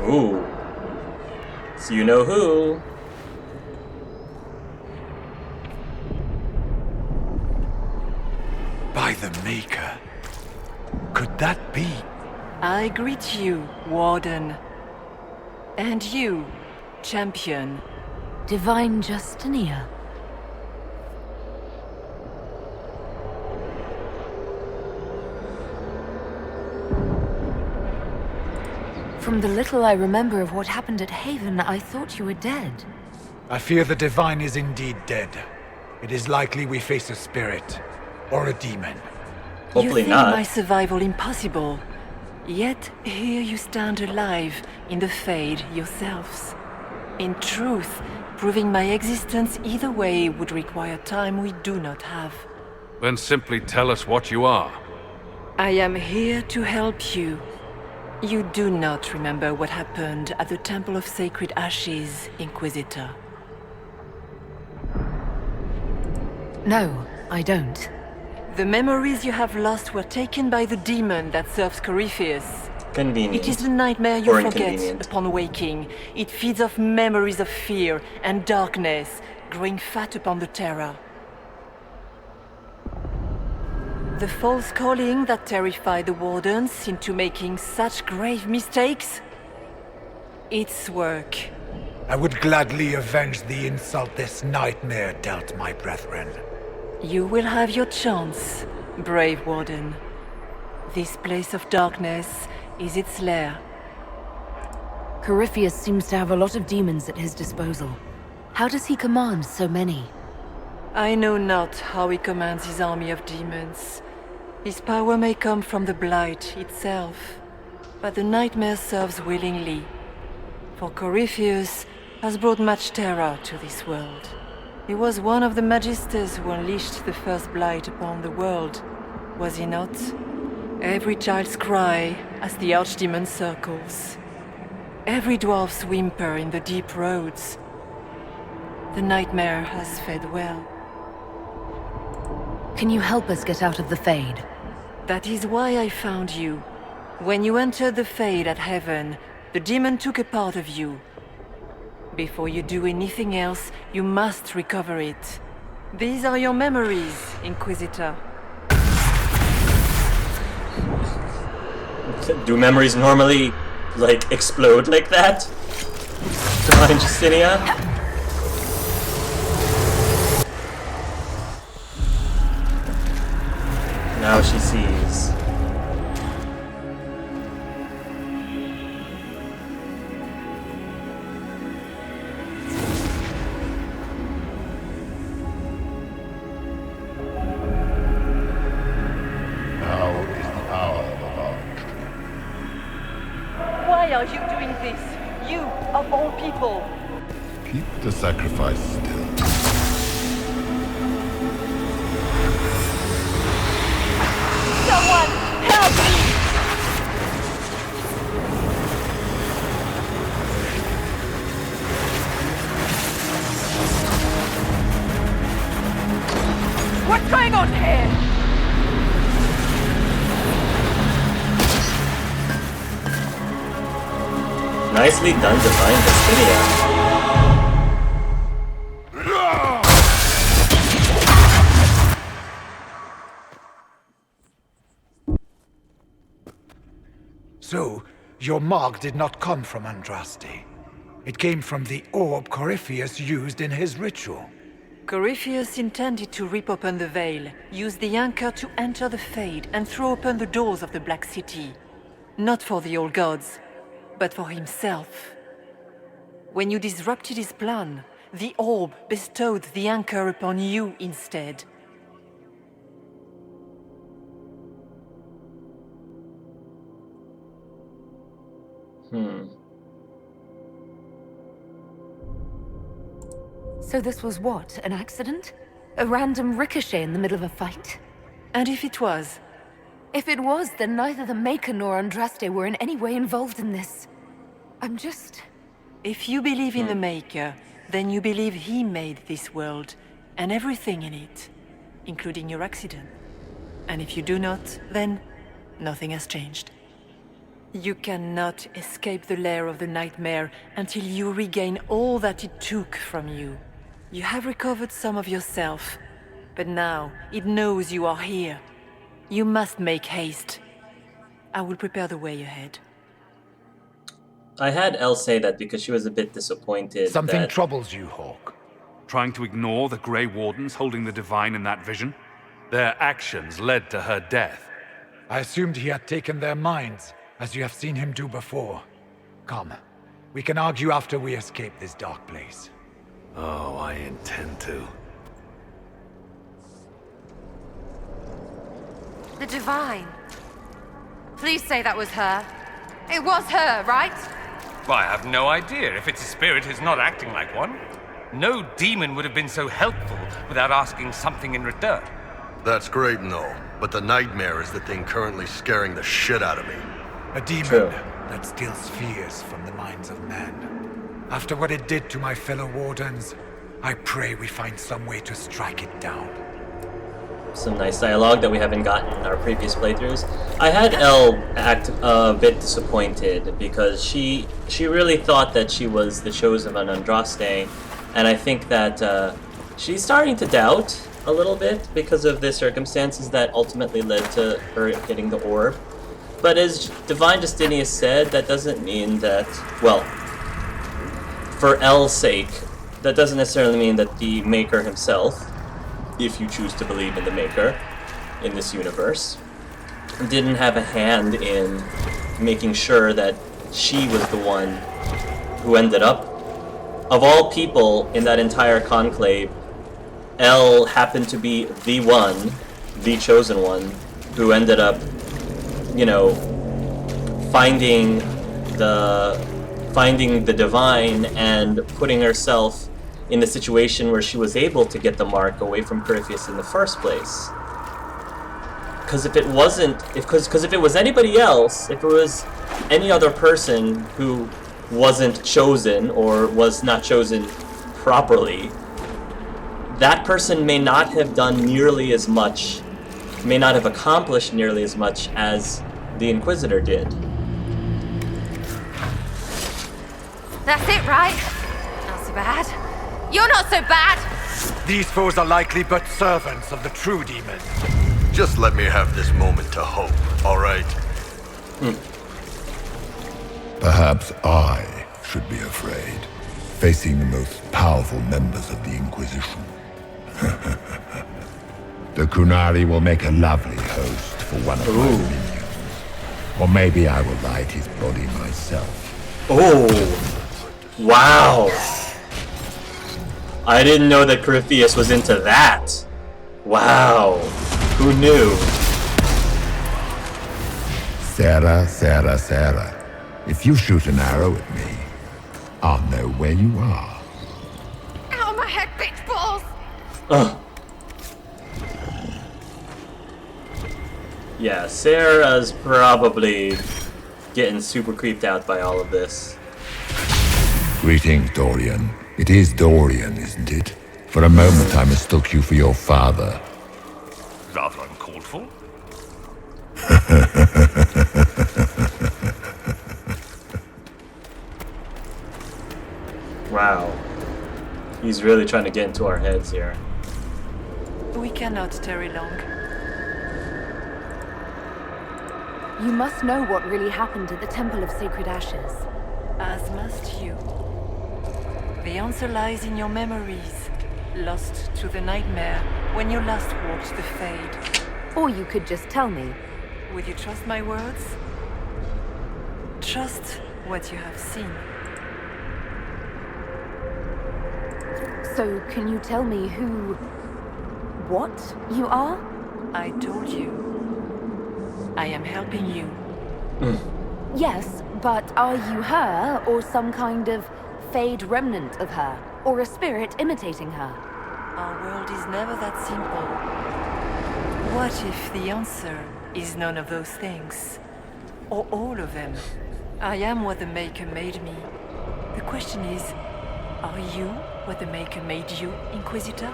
Ooh. So you know who. By the Maker. Could that be? I greet you, Warden. And you, Champion. Divine Justinia. From the little I remember of what happened at Haven, I thought you were dead. I fear the Divine is indeed dead. It is likely we face a spirit. Or a demon. Hopefully you think not. my survival impossible. Yet here you stand alive in the Fade yourselves. In truth, proving my existence either way would require time we do not have. Then simply tell us what you are. I am here to help you. You do not remember what happened at the Temple of Sacred Ashes, Inquisitor. No, I don't. The memories you have lost were taken by the demon that serves Corypheus. Convenient. It is the nightmare you Or forget inconvenient. upon waking. It feeds off memories of fear and darkness, growing fat upon the terror. The false calling that terrified the Wardens into making such grave mistakes? Its work. I would gladly avenge the insult this nightmare dealt my brethren. You will have your chance, brave Warden. This place of darkness is its lair. Corypheus seems to have a lot of demons at his disposal. How does he command so many? I know not how he commands his army of demons. His power may come from the Blight itself, but the nightmare serves willingly. For Corypheus has brought much terror to this world. He was one of the Magisters who unleashed the first Blight upon the world, was he not? Every child's cry as the Archdemon circles. Every dwarf's whimper in the deep roads. The nightmare has fed well. Can you help us get out of the Fade? That is why I found you. When you entered the Fade at Heaven, the demon took a part of you. Before you do anything else, you must recover it. These are your memories, Inquisitor. Do memories normally, like, explode like that? Divine Justinia? Now she sees. Why are you doing this? You, of all people. Keep the sacrifice still. Someone, help me! What's going on here? Nicely done, Divine Justinia. So, your mark did not come from Andraste. It came from the orb Corypheus used in his ritual. Corypheus intended to rip open the veil, use the anchor to enter the Fade, and throw open the doors of the Black City. Not for the old gods, but for himself. When you disrupted his plan, the orb bestowed the anchor upon you instead. So this was what, an accident? A random ricochet in the middle of a fight? And if it was? If it was, then neither the Maker nor Andraste were in any way involved in this. I'm just... If you believe in the Maker, then you believe he made this world, and everything in it, including your accident. And if you do not, then nothing has changed. You cannot escape the lair of the nightmare until you regain all that it took from you. You have recovered some of yourself, but now it knows you are here. You must make haste. I will prepare the way ahead. I had Elle say that because she was a bit disappointed Something that... troubles you, Hawke. Trying to ignore the Grey Wardens holding the Divine in that vision? Their actions led to her death. I assumed he had taken their minds, as you have seen him do before. Come, we can argue after we escape this dark place. Oh, I intend to. The Divine. Please say that was her. It was her, right? Well, I have no idea. If it's a spirit, it's not acting like one. No demon would have been so helpful without asking something in return. That's great and all, but the nightmare is the thing currently scaring the shit out of me. A demon True. that steals fears from the minds of men. After what it did to my fellow wardens, I pray we find some way to strike it down. Some nice dialogue that we haven't gotten in our previous playthroughs. I had Elle act a bit disappointed because she really thought that she was the chosen one on Andraste, and I think that she's starting to doubt a little bit because of the circumstances that ultimately led to her getting the orb. But as Divine Justinius said, that doesn't mean that, well, for Elle's sake, that doesn't necessarily mean that the Maker himself, if you choose to believe in the Maker in this universe, didn't have a hand in making sure that she was the one who ended up. Of all people in that entire conclave, Elle happened to be the one, the chosen one, who ended up, you know, finding the Divine and putting herself in the situation where she was able to get the mark away from Corypheus in the first place. Because if it wasn't, if it was anybody else, if it was any other person who wasn't chosen or was not chosen properly, that person may not have done nearly as much, may not have accomplished nearly as much as the Inquisitor did. That's it, right? Not so bad. You're not so bad! These foes are likely but servants of the true demon. Just let me have this moment to hope, all right? Perhaps I should be afraid, facing the most powerful members of the Inquisition. The Kunari will make a lovely host for one of my minions. Or maybe I will light his body myself. Oh, wow. I didn't know that Corypheus was into that. Wow. Who knew? Sarah. If you shoot an arrow at me, I'll know where you are. Out of my head, bitch balls! Ugh. Yeah, Sarah's probably getting super creeped out by all of this. Greetings, Dorian. It is Dorian, isn't it? For a moment I mistook you for your father. Rather uncalled for. Wow. He's really trying to get into our heads here. We cannot tarry long. You must know what really happened at the Temple of Sacred Ashes. As must you. The answer lies in your memories, lost to the nightmare when you last walked the Fade. Or you could just tell me. Would you trust my words? Trust what you have seen. So, can you tell me what you are? I told you. I am helping you. Yes, but are you her, or some kind of Fade remnant of her? Or a spirit imitating her? Our world is never that simple. What if the answer is none of those things? Or all of them? I am what the Maker made me. The question is, are you what the Maker made you, Inquisitor?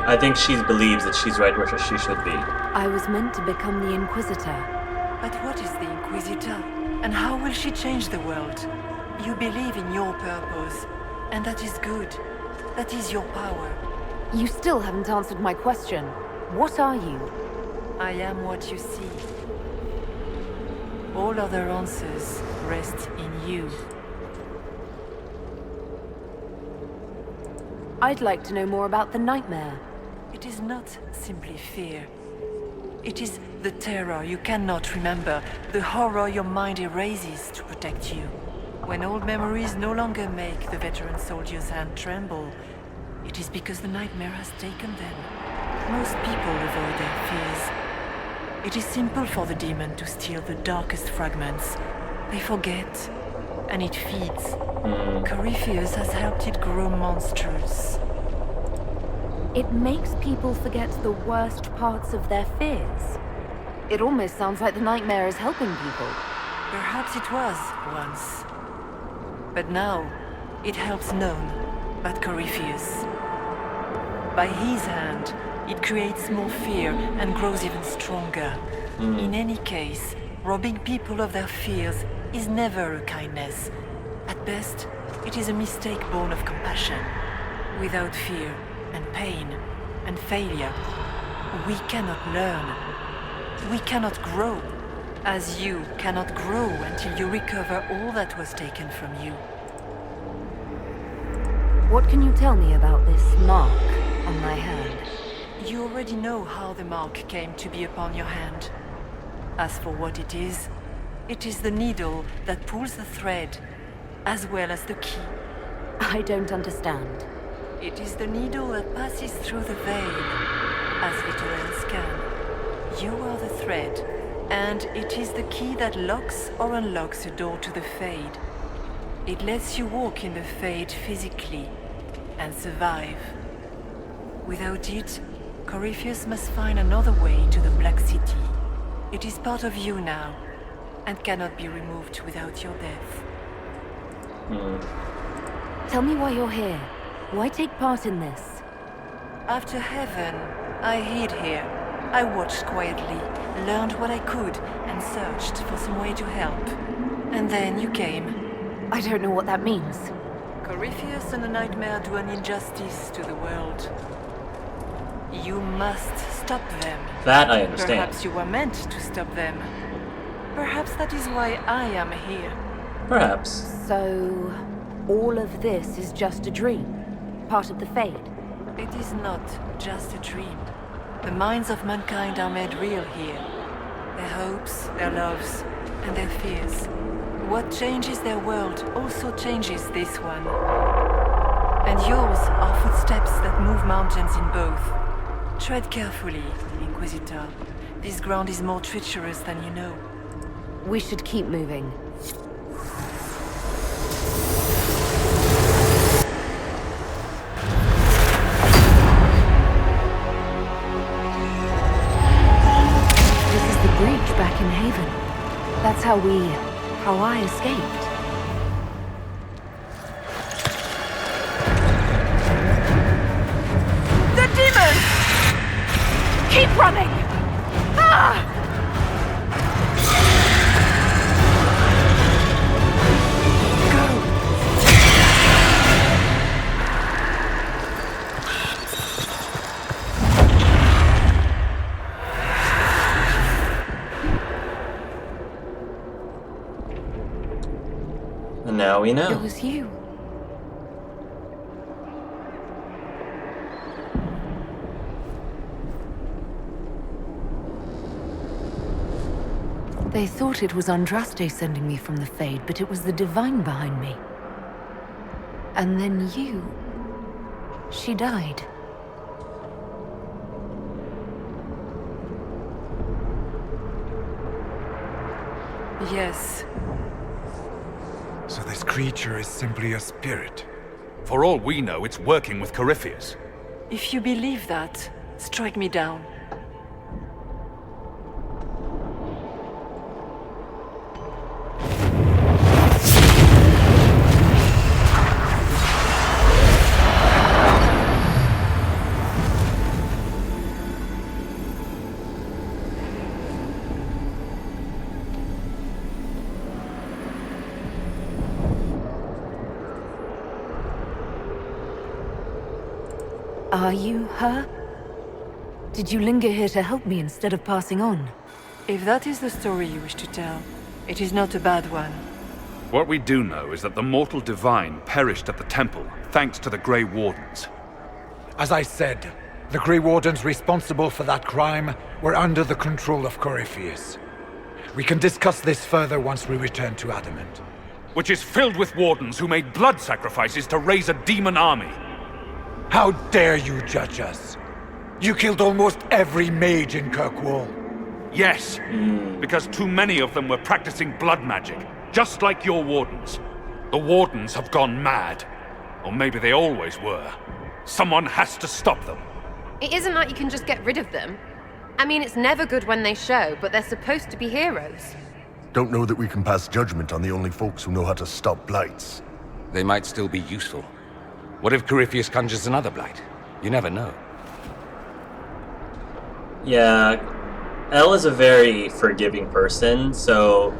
I think she believes that she's right where she should be. I was meant to become the Inquisitor. But what is the Inquisitor? And how will she change the world? You believe in your purpose, and that is good. That is your power. You still haven't answered my question. What are you? I am what you see. All other answers rest in you. I'd like to know more about the nightmare. It is not simply fear. It is the terror you cannot remember, the horror your mind erases to protect you. When old memories no longer make the veteran soldier's hand tremble, it is because the nightmare has taken them. Most people avoid their fears. It is simple for the demon to steal the darkest fragments. They forget, and it feeds. Corypheus has helped it grow monstrous. It makes people forget the worst parts of their fears. It almost sounds like the nightmare is helping people. Perhaps it was once. But now, it helps none but Corypheus. By his hand, it creates more fear and grows even stronger. In any case, robbing people of their fears is never a kindness. At best, it is a mistake born of compassion. Without fear and pain and failure, we cannot learn. We cannot grow, as you cannot grow until you recover all that was taken from you. What can you tell me about this mark on my hand? You already know how the mark came to be upon your hand. As for what it is the needle that pulls the thread, as well as the key. I don't understand. It is the needle that passes through the veil, as Littorals can. You are the thread, and it is the key that locks or unlocks a door to the Fade. It lets you walk in the Fade physically, and survive. Without it, Corypheus must find another way to the Black City. It is part of you now, and cannot be removed without your death. Tell me why you're here. Why take part in this? After heaven, I hid here. I watched quietly, learned what I could, and searched for some way to help. And then you came. I don't know what that means. Corypheus and the Nightmare do an injustice to the world. You must stop them. That I understand. Perhaps you were meant to stop them. Perhaps that is why I am here. Perhaps. So, all of this is just a dream? Part of the Fade? It is not just a dream. The minds of mankind are made real here. Their hopes, their loves, and their fears. What changes their world also changes this one. And yours are footsteps that move mountains in both. Tread carefully, Inquisitor. This ground is more treacherous than you know. We should keep moving. This is the breach back in Haven. That's how I escaped. The demon! Keep running! Ah! And now we know. It was you. They thought it was Andraste sending me from the Fade, but it was the Divine behind me. And then you... She died. Yes. So this creature is simply a spirit. For all we know, it's working with Corypheus. If you believe that, strike me down. Are you her? Did you linger here to help me instead of passing on? If that is the story you wish to tell, it is not a bad one. What we do know is that the mortal divine perished at the temple, thanks to the Grey Wardens. As I said, the Grey Wardens responsible for that crime were under the control of Corypheus. We can discuss this further once we return to Adamant. Which is filled with wardens who made blood sacrifices to raise a demon army. How dare you judge us? You killed almost every mage in Kirkwall. Yes, because too many of them were practicing blood magic, just like your wardens. The wardens have gone mad. Or maybe they always were. Someone has to stop them. It isn't like you can just get rid of them. I mean, it's never good when they show, but they're supposed to be heroes. Don't know that we can pass judgment on the only folks who know how to stop blights. They might still be useful. What if Corypheus conjures another blight? You never know. Yeah, Elle is a very forgiving person, so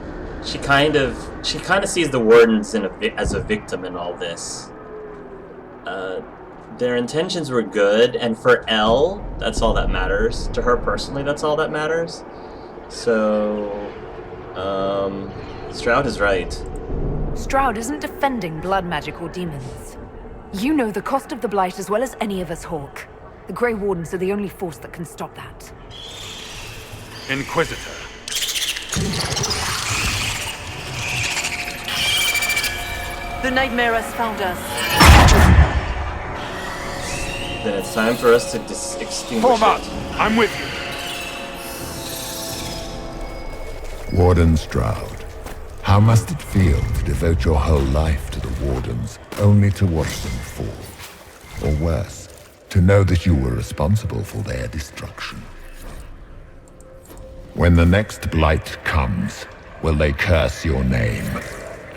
she kind of sees the wardens as a victim in all this. Their intentions were good, and for Elle, that's all that matters. To her personally, that's all that matters. So, Stroud is right. Stroud isn't defending blood magic or demons. You know the cost of the Blight as well as any of us, Hawke. The Grey Wardens are the only force that can stop that. Inquisitor. The nightmare has found us. Then it's time for us to extinguish Form up! it. I'm with you. Warden Stroud, how must it feel to devote your whole life to the Wardens, only to watch them fall? Or worse, to know that you were responsible for their destruction? When the next blight comes, will they curse your name?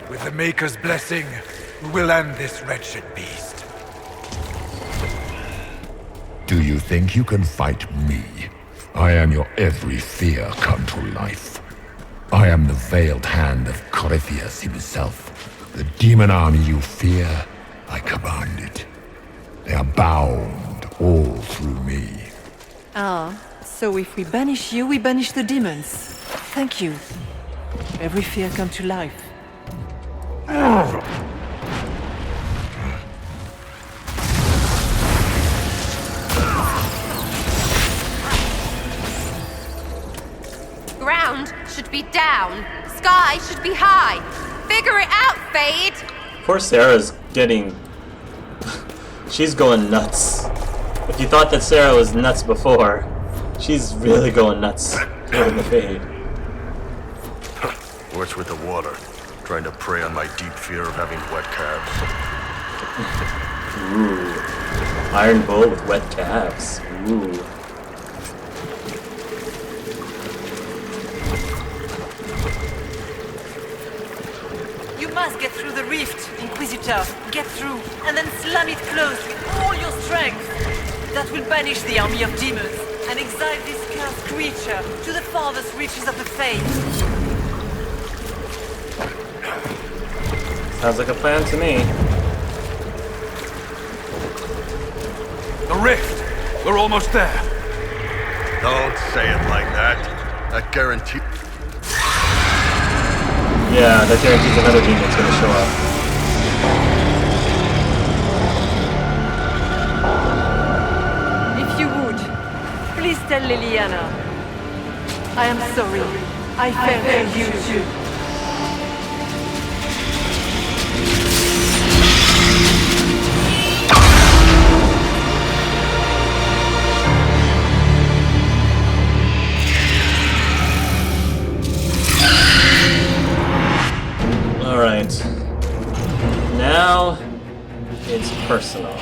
With the Maker's blessing, we will end this wretched beast. Do you think you can fight me? I am your every fear come to life. I am the veiled hand of Corypheus himself. The demon army you fear, I command it. They are bound all through me. Ah, so if we banish you, we banish the demons. Thank you. Every fear come to life. Ground should be down. Sky should be high. Figure it out, Fade! Poor Sarah's getting... she's going nuts. If you thought that Sarah was nuts before, she's really going nuts during the fade. What's with the water? Trying to prey on my deep fear of having wet calves. Ooh. Iron Bull with wet calves. Ooh. You must get through the rift, Inquisitor. Get through, and then slam it closed with all your strength. That will banish the army of demons and exile this cursed creature to the farthest reaches of the Fade. Sounds like a plan to me. The rift! We're almost there. Don't say it like that. That guarantee... Yeah, that guarantees another demon's gonna show up. If you would, please tell Liliana. I am sorry. I failed you too. Alright. Now, it's personal.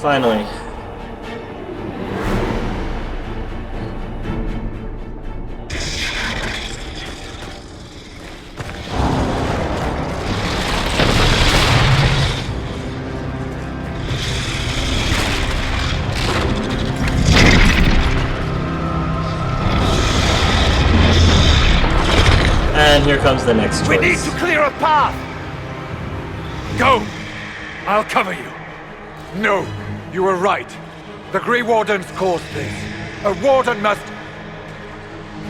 Finally. here comes the next choice. We need to clear a path! Go! I'll cover you. No, you were right. The Grey Wardens caused this. A Warden must...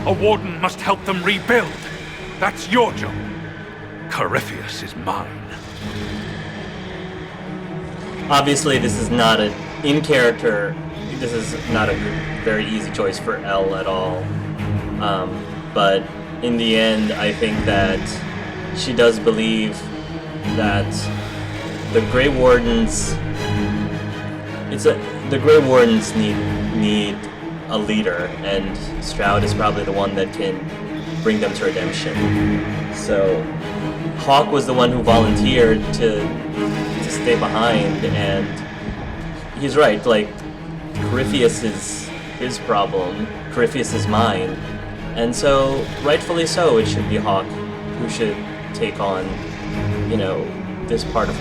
A Warden must help them rebuild. That's your job. Corypheus is mine. Obviously, this is not an in-character. This is not a very easy choice for Elle at all. But in the end, I think that she does believe that the Grey Wardens. The Grey Wardens need a leader, and Stroud is probably the one that can bring them to redemption. So Hawke was the one who volunteered to stay behind, and he's right. Like, Corypheus is his problem. Corypheus is mine, and so rightfully so, it should be Hawke who should take on, you know, this part of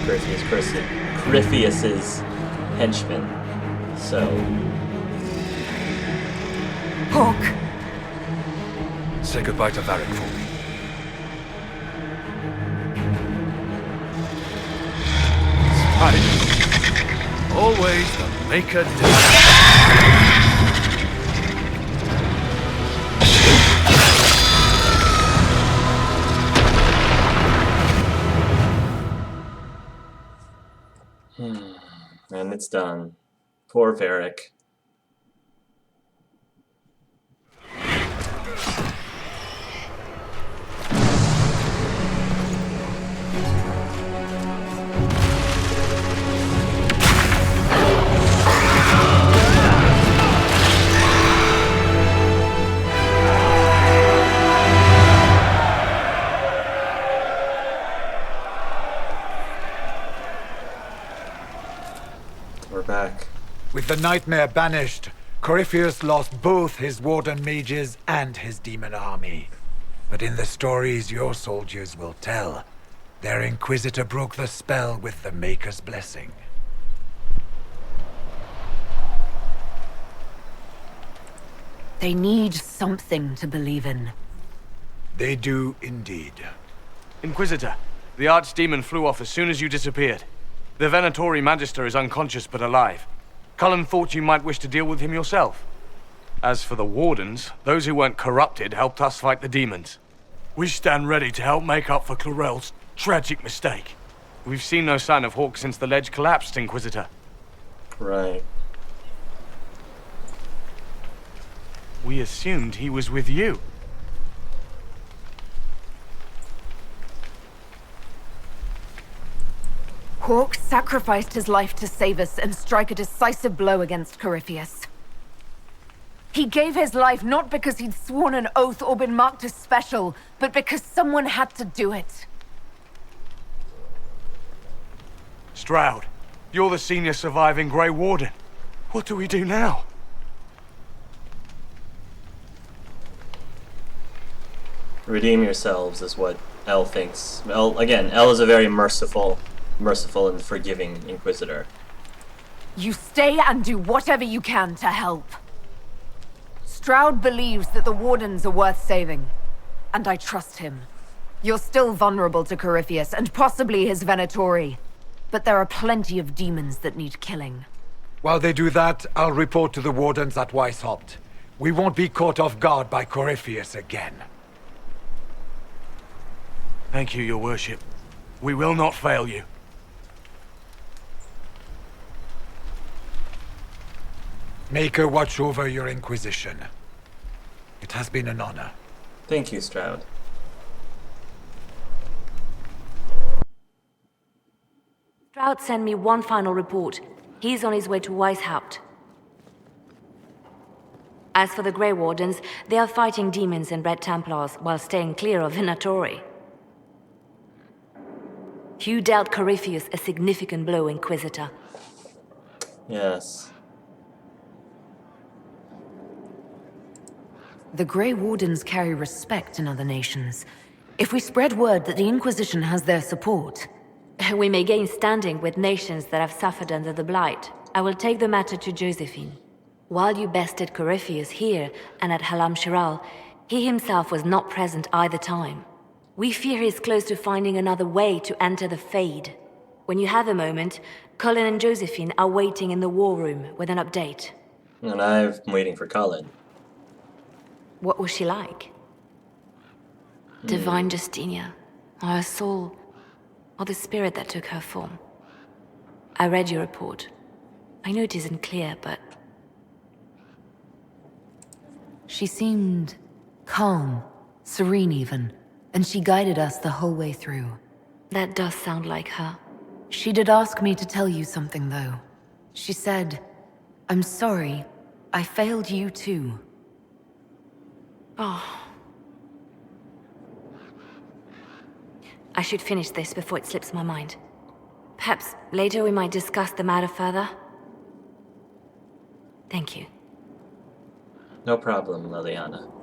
Corypheus's henchmen. So Hawke! Say goodbye to Varric for me. Spider. Always the maker and it's done. Poor Varric. We're back. With the nightmare banished, Corypheus lost both his Warden mages and his demon army. But in the stories your soldiers will tell, their Inquisitor broke the spell with the Maker's blessing. They need something to believe in. They do indeed. Inquisitor, the Archdemon flew off as soon as you disappeared. The Venatori Magister is unconscious but alive. Cullen thought you might wish to deal with him yourself. As for the Wardens, those who weren't corrupted helped us fight the demons. We stand ready to help make up for Clorel's tragic mistake. We've seen no sign of Hawke since the ledge collapsed, Inquisitor. Right. We assumed he was with you. Hawke sacrificed his life to save us and strike a decisive blow against Corypheus. He gave his life not because he'd sworn an oath or been marked as special, but because someone had to do it. Stroud, you're the senior surviving Grey Warden. What do we do now? Redeem yourselves is what Elle thinks. Elle is a very merciful and forgiving Inquisitor. You stay and do whatever you can to help. Stroud believes that the Wardens are worth saving, and I trust him. You're still vulnerable to Corypheus, and possibly his Venatori, but there are plenty of demons that need killing. While they do that, I'll report to the Wardens at Weishaupt. We won't be caught off guard by Corypheus again. Thank you, your worship. We will not fail you. Maker watch over your Inquisition. It has been an honor. Thank you, Stroud. Stroud sent me one final report. He's on his way to Weishaupt. As for the Grey Wardens, they are fighting demons and Red Templars while staying clear of Venatori. You dealt Corypheus a significant blow, Inquisitor. Yes. The Grey Wardens carry respect in other nations. If we spread word that the Inquisition has their support... We may gain standing with nations that have suffered under the Blight. I will take the matter to Josephine. While you bested Corypheus here and at Halam Shiral, he himself was not present either time. We fear he's close to finding another way to enter the Fade. When you have a moment, Colin and Josephine are waiting in the war room with an update. And I'm waiting for Colin. What was she like? Divine Justinia, or her soul, or the spirit that took her form. I read your report. I know it isn't clear, but... She seemed calm, serene even, and she guided us the whole way through. That does sound like her. She did ask me to tell you something, though. She said, "I'm sorry, I failed you too." Oh. I should finish this before it slips my mind. Perhaps later we might discuss the matter further. Thank you. No problem, Liliana.